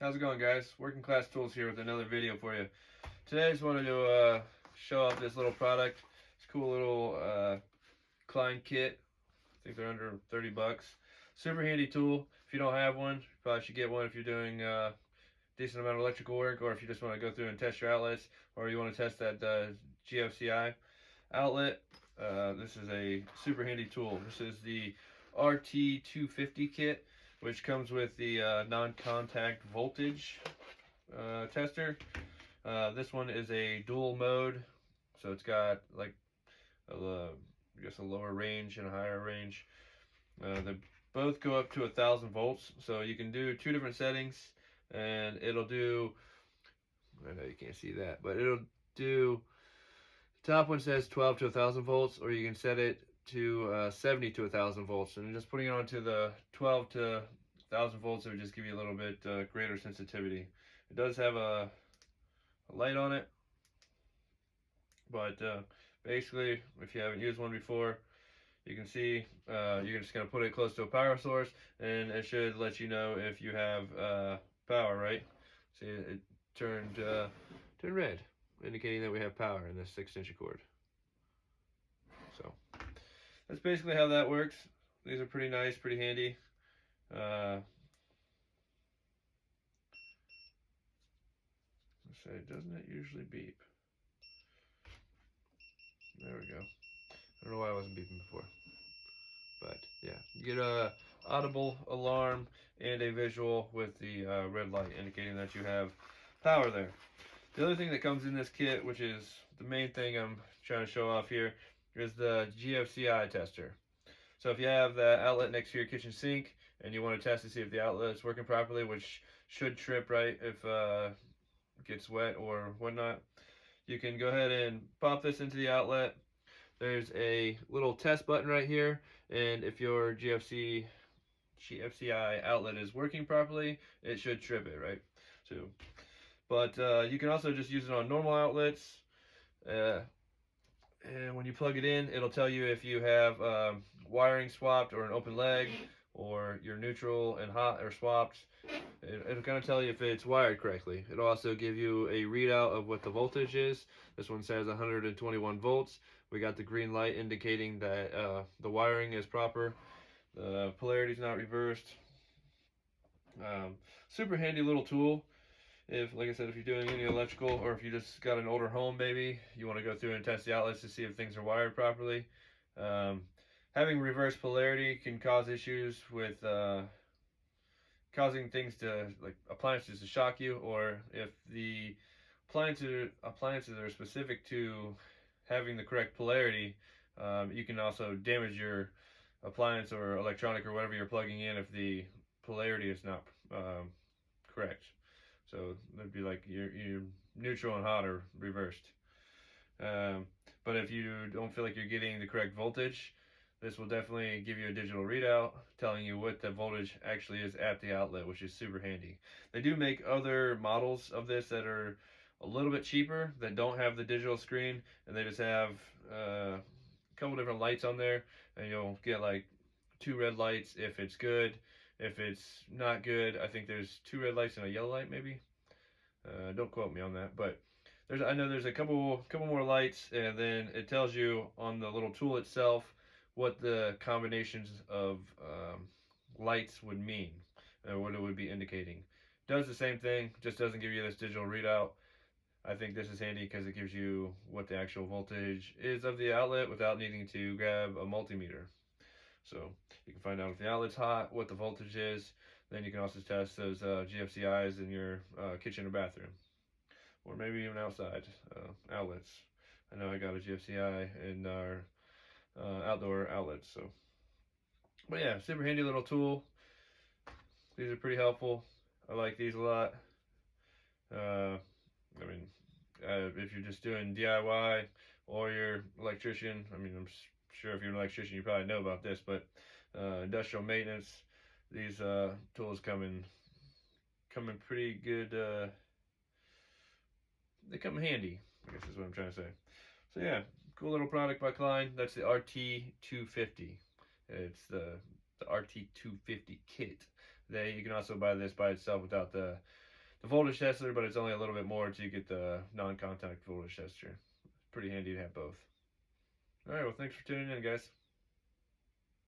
How's it going, guys? Working Class Tools here with another video for you. Today I just wanted to show off this little product. It's a cool little Klein kit. I think they're under 30 bucks. Super handy tool. If you don't have one, you probably should get one if you're doing decent amount of electrical work, or if you just want to go through and test your outlets, or you want to test that GFCI outlet. This is a super handy tool. This is the RT250 kit, which comes with the non-contact voltage tester. This one is a dual mode, so it's got like I guess a lower range and a higher range. They both go up to 1,000 volts, so you can do two different settings, and it'll do. I know you can't see that, but it'll do. The top one says 12 to 1,000 volts, or you can set it to 70 to 1,000 volts, and just putting it onto the 12 to 1,000 volts, it would just give you a little bit greater sensitivity. It does have a light on it, but basically, if you haven't used one before, you can see you're just going to put it close to a power source, and it should let you know if you have power, right? See, it turned red, indicating that we have power in this extension cord. So that's basically how that works. These are pretty nice, pretty handy. Let's say, doesn't it usually beep? There we go. I don't know why I wasn't beeping before. But yeah, you get a audible alarm and a visual with the red light indicating that you have power there. The other thing that comes in this kit, which is the main thing I'm trying to show off here, is the GFCI tester. So if you have the outlet next to your kitchen sink and you want to test to see if the outlet is working properly, which should trip right if it gets wet or whatnot, you can go ahead and pop this into the outlet. There's a little test button right here, and if your GFCI outlet is working properly, it should trip it, right? So, but you can also just use it on normal outlets. And when you plug it in, it'll tell you if you have wiring swapped or an open leg, or your neutral and hot are swapped. It'll kind of tell you if it's wired correctly. It'll also give you a readout of what the voltage is. This one says 121 volts. We got the green light indicating that the wiring is proper. The polarity is not reversed. Super handy little tool. If, like I said, if you're doing any electrical, or if you just got an older home, maybe you want to go through and test the outlets to see if things are wired properly. Having reverse polarity can cause issues with causing things to, like appliances, to shock you, or if the appliances are specific to having the correct polarity, you can also damage your appliance or electronic or whatever you're plugging in if the polarity is not correct. So that'd be like your neutral and hot are reversed. But if you don't feel like you're getting the correct voltage, this will definitely give you a digital readout telling you what the voltage actually is at the outlet, which is super handy. They do make other models of this that are a little bit cheaper, that don't have the digital screen, and they just have a couple different lights on there, and you'll get like 2 red lights if it's good. If it's not good, I think there's 2 red lights and a yellow light, maybe. Don't quote me on that, but I know there's a couple more lights, and then it tells you on the little tool itself what the combinations of lights would mean, or what it would be indicating. Does the same thing, just doesn't give you this digital readout. I think this is handy because it gives you what the actual voltage is of the outlet without needing to grab a multimeter. So you can find out if the outlet's hot, what the voltage is. Then you can also test those GFCIs in your kitchen or bathroom, or maybe even outside outlets. I know I got a GFCI in our outdoor outlets. So, but yeah, super handy little tool. These are pretty helpful. I like these a lot. I mean, if you're just doing DIY or you're an electrician, I mean, I'm sure if you're an electrician, you probably know about this, but industrial maintenance, these tools come in pretty good. They come handy, I guess is what I'm trying to say. So yeah, cool little product by Klein. That's the RT250. It's the RT250 kit. You can also buy this by itself without the voltage tester, but it's only a little bit more to get the non-contact voltage tester. Pretty handy to have both. All right, well, thanks for tuning in, guys.